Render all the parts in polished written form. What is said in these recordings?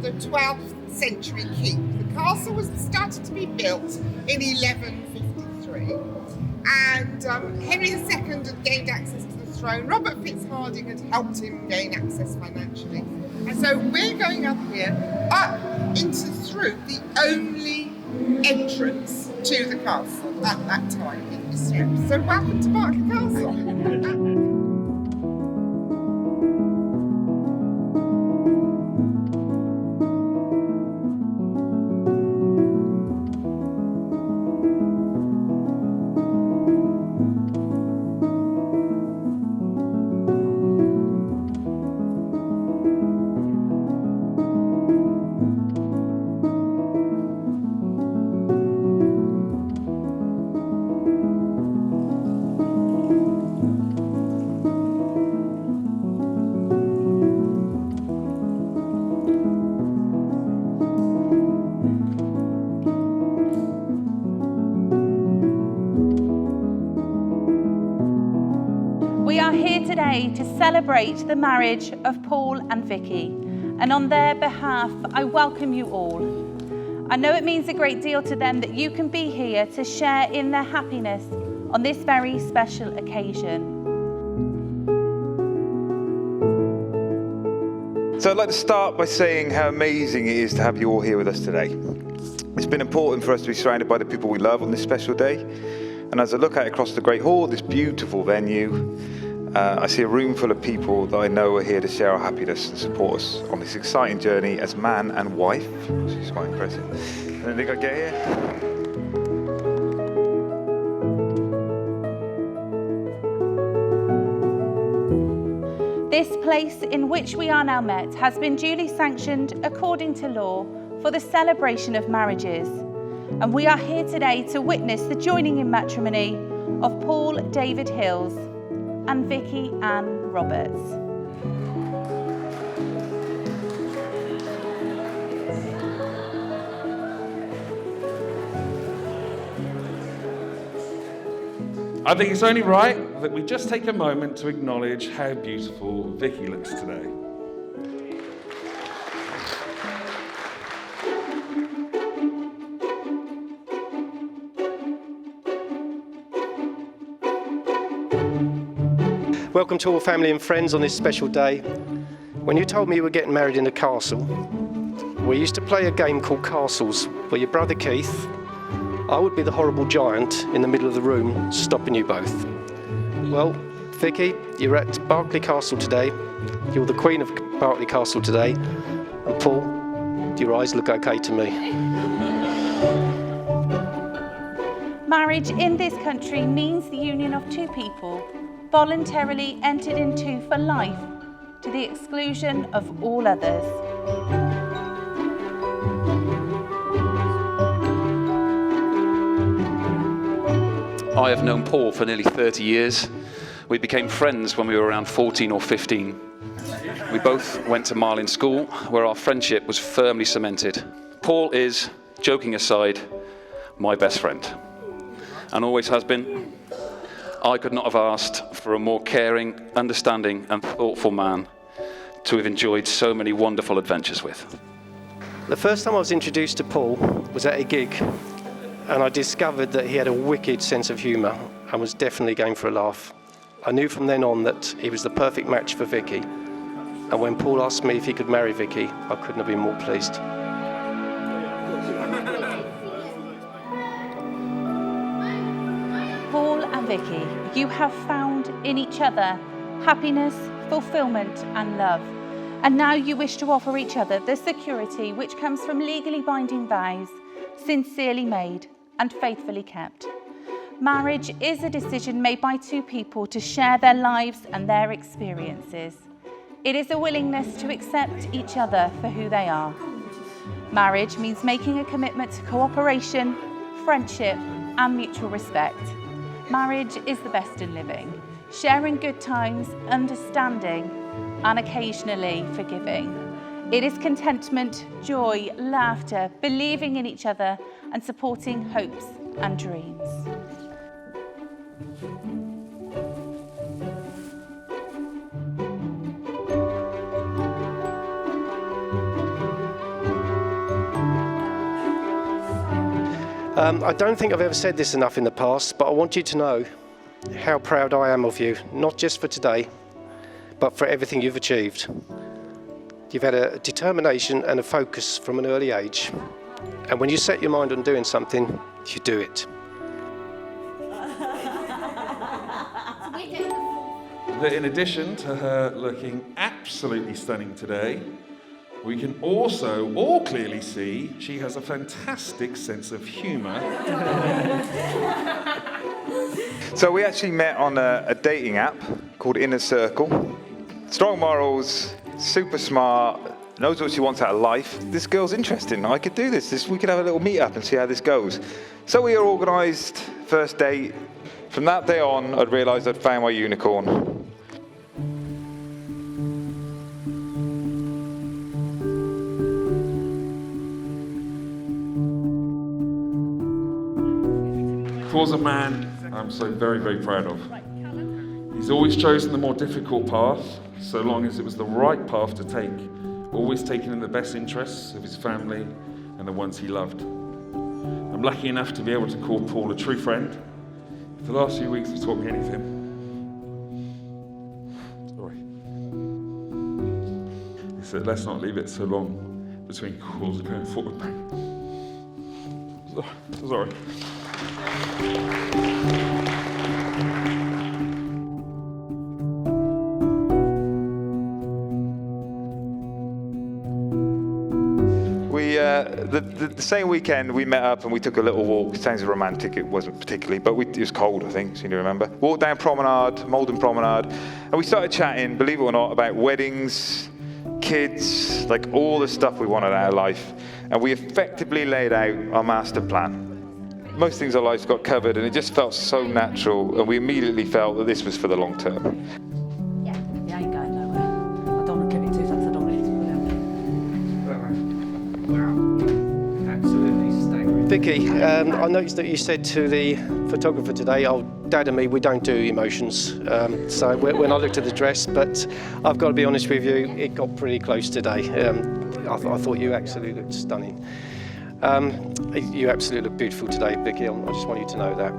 the 12th century keep. The castle was started to be built in 1153, and Henry II had gained access to the throne. Robert Fitzharding had helped him gain access financially, and so we're going up here, up through the only entrance to the castle at that time in the steps. So welcome to Berkeley Castle. We are here today to celebrate the marriage of Paul and Vicki, and on their behalf, I welcome you all. I know it means a great deal to them that you can be here to share in their happiness on this very special occasion. So I'd like to start by saying how amazing it is to have you all here with us today. It's been important for us to be surrounded by the people we love on this special day. And as I look out across the Great Hall, this beautiful venue, I see a room full of people that I know are here to share our happiness and support us on this exciting journey as man and wife, which is quite impressive. And then they got to get here. This place in which we are now met has been duly sanctioned according to law for the celebration of marriages. And we are here today to witness the joining in matrimony of Paul David Hills and Vicki Ann Roberts. I think it's only right that we just take a moment to acknowledge how beautiful Vicki looks today. Welcome to all family and friends on this special day. When you told me you were getting married in a castle, we used to play a game called Castles, where your brother Keith, I would be the horrible giant in the middle of the room, stopping you both. Well, Vicki, you're at Berkeley Castle today. You're the Queen of Berkeley Castle today. And Paul, your eyes look okay to me. Marriage in this country means the union of two people voluntarily entered into for life to the exclusion of all others. I have known Paul for nearly 30 years. We became friends when we were around 14 or 15. We both went to Marlin School, where our friendship was firmly cemented. Paul is, joking aside, my best friend, and always has been. I could not have asked for a more caring, understanding, and thoughtful man to have enjoyed so many wonderful adventures with. The first time I was introduced to Paul was at a gig, and I discovered that he had a wicked sense of humour and was definitely game for a laugh. I knew from then on that he was the perfect match for Vicki, and when Paul asked me if he could marry Vicki, I couldn't have been more pleased. Paul and Vicki, you have found in each other happiness, fulfilment and love. And now you wish to offer each other the security which comes from legally binding vows, sincerely made and faithfully kept. Marriage is a decision made by two people to share their lives and their experiences. It is a willingness to accept each other for who they are. Marriage means making a commitment to cooperation, friendship and mutual respect. Marriage is the best in living, sharing good times, understanding, and occasionally forgiving. It is contentment, joy, laughter, believing in each other, and supporting hopes and dreams. I don't think I've ever said this enough in the past, but I want you to know how proud I am of you, not just for today, but for everything you've achieved. You've had a determination and a focus from an early age, and when you set your mind on doing something, you do it. In addition to her looking absolutely stunning today, we can also all clearly see she has a fantastic sense of humour. So we actually met on a dating app called Inner Circle. Strong morals, super smart, knows what she wants out of life. This girl's interesting. I could do this. We could have a little meet up and see how this goes. So we organised first date. From that day on, I'd realised I'd found my unicorn. Paul's a man I'm so very, very proud of. He's always chosen the more difficult path, so long as it was the right path to take, always taking in the best interests of his family and the ones he loved. I'm lucky enough to be able to call Paul a true friend. If the last few weeks have taught me anything, it's that let's not leave it so long between calls going forward back. Sorry. The same weekend we met up and we took a little walk. It sounds romantic, it wasn't particularly, but it was cold, I think, so you remember. Walked down Promenade, Malden Promenade, and we started chatting, believe it or not, about weddings, kids, like all the stuff we wanted out of life. And we effectively laid out our master plan. Most things our lives got covered, and it just felt so natural, and we immediately felt that this was for the long term. Yeah, you ain't going nowhere. I don't want to give it 2 seconds, I don't want it to pull out. Wow, absolutely staggering. Vicki, I noticed that you said to the photographer today, "Oh, Dad and me, we don't do emotions." So when I looked at the dress, but I've got to be honest with you, it got pretty close today. I thought you absolutely looked stunning. You absolutely look beautiful today, Vicki. I just want you to know that.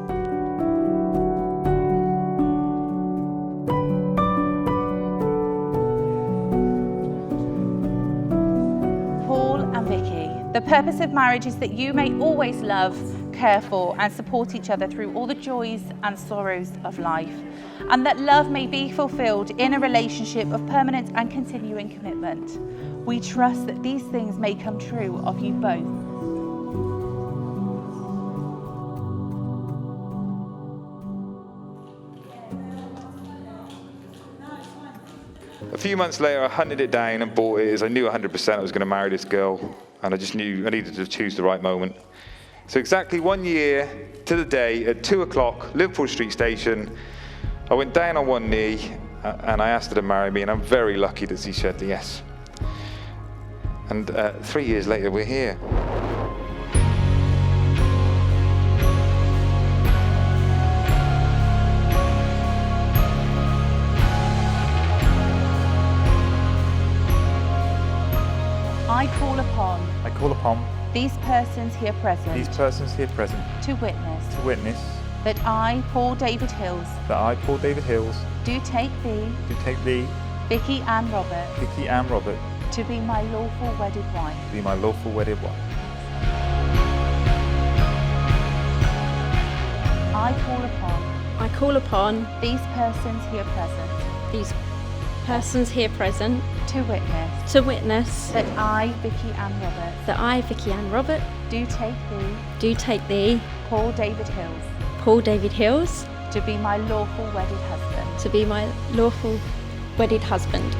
Paul and Vicki, the purpose of marriage is that you may always love, care for and support each other through all the joys and sorrows of life, and that love may be fulfilled in a relationship of permanent and continuing commitment. We trust that these things may come true of you both. A few months later, I hunted it down and bought it, as I knew 100% I was going to marry this girl, and I just knew I needed to choose the right moment. So exactly 1 year to the day at 2 o'clock, Liverpool Street Station, I went down on one knee and I asked her to marry me, and I'm very lucky that she said yes. And 3 years later, we're here. I call upon These persons here present to witness that I, Paul David Hills, do take thee, Vicki Ann Robert, to be my lawful wedded wife. I call upon these persons here present to witness that I, Vicki Ann Robert, do take thee, Paul David Hills, to be my lawful wedded husband.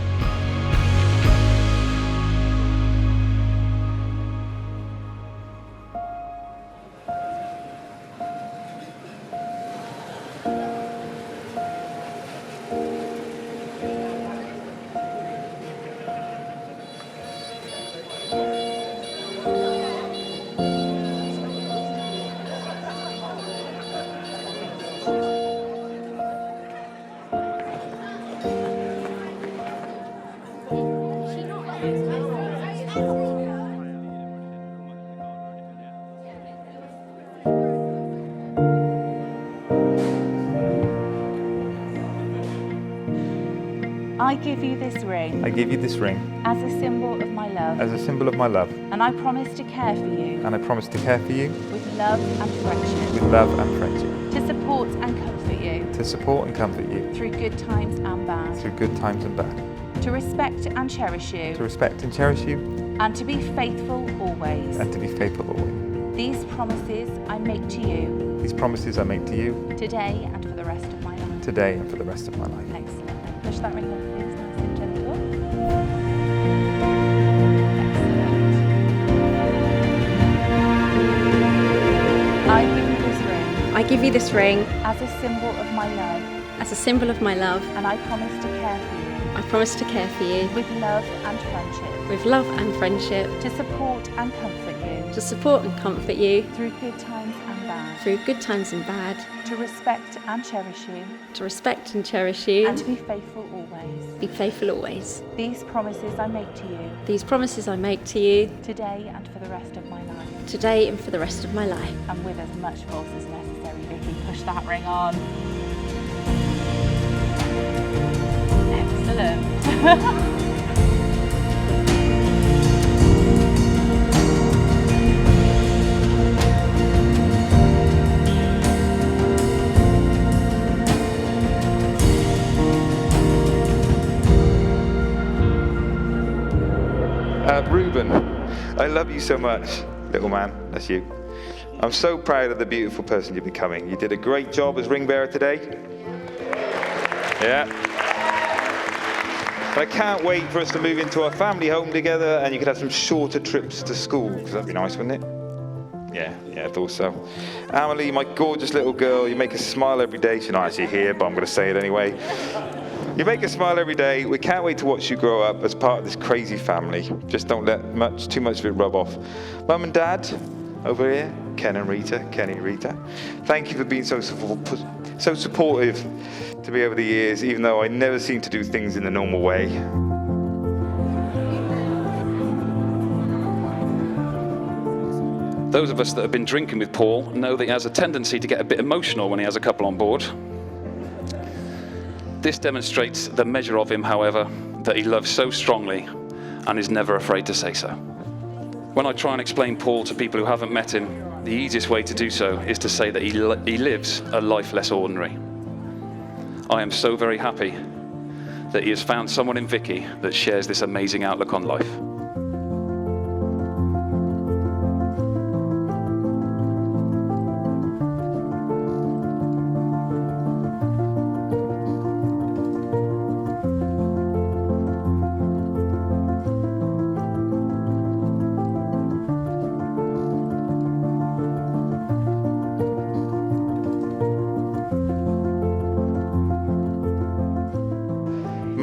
I give you this ring I give you this ring as a symbol of my love, as a symbol of my love, and I promise to care for you and I promise to care for you with love and friendship, with love and friendship, to support and comfort you to support and comfort you through good times and bad, through good times and bad, to respect and cherish you, to respect and cherish you, and to be faithful always. and to be faithful always. These promises I make to you These promises I make to you today and for the rest of my life. today and for the rest of my life. Excellent. Push that ring up, please, nice and gentle. Excellent. I give you this ring I give you this ring as a symbol of my love, as a symbol of my love. and I promise to care for you I promise to care for you with love and friendship, with love and friendship, to support and comfort you to support and comfort you through good times and bad, through good times and bad, to respect and cherish you, to respect and cherish you, and to be faithful always. be faithful always. These promises I make to you These promises I make to you today and for the rest of my life. today and for the rest of my life. And with as much force as necessary, Vicky, push that ring on. Excellent. Reuben, I love you so much, little man. That's you. I'm so proud of the beautiful person you're becoming. You did a great job as ring bearer today. Yeah. And I can't wait for us to move into our family home together and you could have some shorter trips to school, because that'd be nice, wouldn't it? Yeah, I thought so. Amelie, my gorgeous little girl, you make us smile every day. She's not actually here, but I'm going to say it anyway. You make us smile every day. We can't wait to watch you grow up as part of this crazy family. Just don't let too much of it rub off. Mum and Dad, over here, Kenny and Rita, thank you for being so supportive to me over the years, even though I never seem to do things in the normal way. Those of us that have been drinking with Paul know that he has a tendency to get a bit emotional when he has a couple on board. This demonstrates the measure of him, however, that he loves so strongly and is never afraid to say so. When I try and explain Paul to people who haven't met him, the easiest way to do so is to say that he lives a life less ordinary. I am so very happy that he has found someone in Vicki that shares this amazing outlook on life.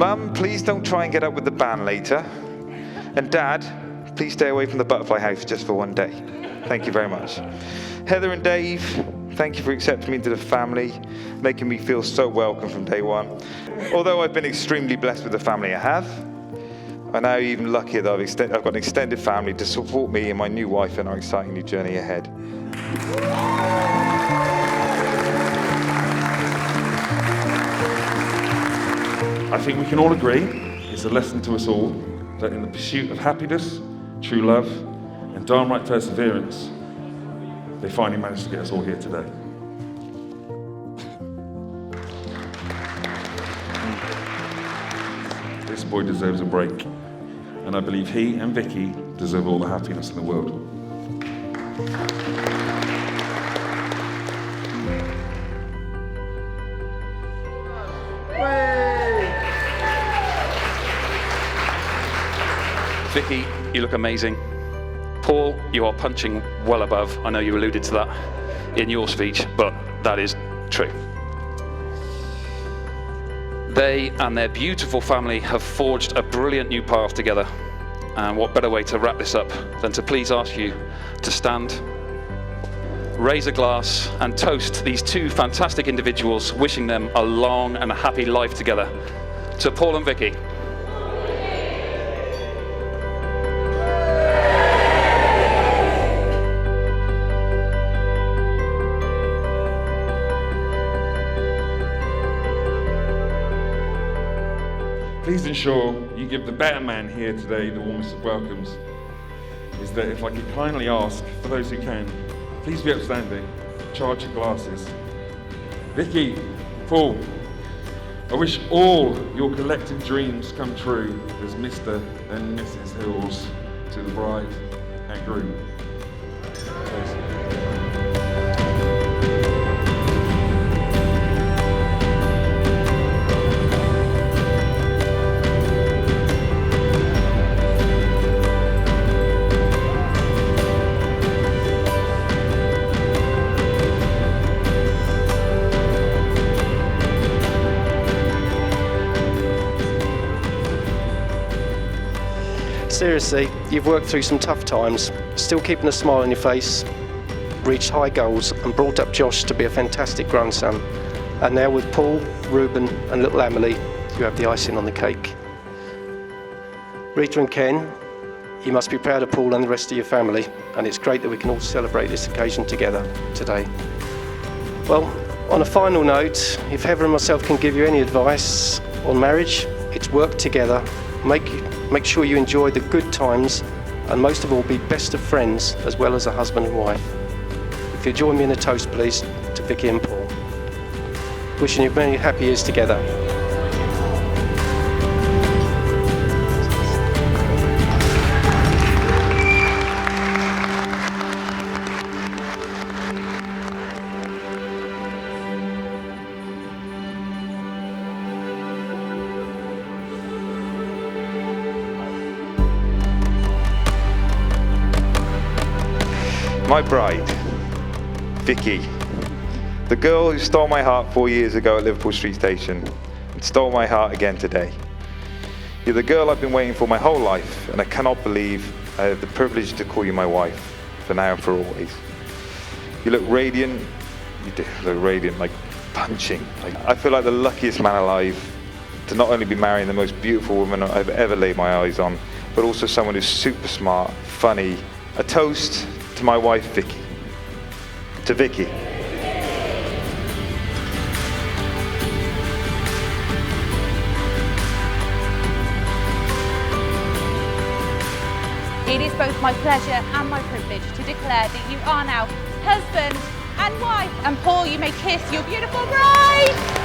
Mum, please don't try and get up with the band later. And Dad, please stay away from the butterfly house just for one day. Thank you very much. Heather and Dave, thank you for accepting me into the family, making me feel so welcome from day one. Although I've been extremely blessed with the family I have, I'm now even luckier that I've got an extended family to support me and my new wife in our exciting new journey ahead. I think we can all agree, it's a lesson to us all, that in the pursuit of happiness, true love, and downright perseverance, they finally managed to get us all here today. This boy deserves a break, and I believe he and Vicki deserve all the happiness in the world. Vicki, you look amazing. Paul, you are punching well above. I know you alluded to that in your speech, but that is true. They and their beautiful family have forged a brilliant new path together. And what better way to wrap this up than to please ask you to stand, raise a glass, and toast these two fantastic individuals, wishing them a long and a happy life together. To Paul and Vicki. Please do ensure you give the better man here today the warmest of welcomes is that if I could kindly ask, for those who can, please be upstanding, charge your glasses. Vicki, Paul, I wish all your collective dreams come true as Mr. and Mrs. Hills to the bride and groom. Cheers. Seriously, you've worked through some tough times, still keeping a smile on your face, reached high goals and brought up Josh to be a fantastic grandson. And now with Paul, Reuben and little Emily, you have the icing on the cake. Rita and Ken, you must be proud of Paul and the rest of your family, and it's great that we can all celebrate this occasion together today. Well, on a final note, if Heather and myself can give you any advice on marriage, it's work together, make sure you enjoy the good times, and most of all be best of friends as well as a husband and wife. If you join me in a toast please to Vicki and Paul. Wishing you many happy years together. My bride, Vicki, the girl who stole my heart 4 years ago at Liverpool Street Station and stole my heart again today. You're the girl I've been waiting for my whole life, and I cannot believe I have the privilege to call you my wife, for now and for always. You look radiant, you do look radiant, like punching. I feel like the luckiest man alive to not only be marrying the most beautiful woman I've ever laid my eyes on, but also someone who's super smart, funny. A toast to my wife, Vicki. To Vicki. It is both my pleasure and my privilege to declare that you are now husband and wife. And Paul, you may kiss your beautiful bride.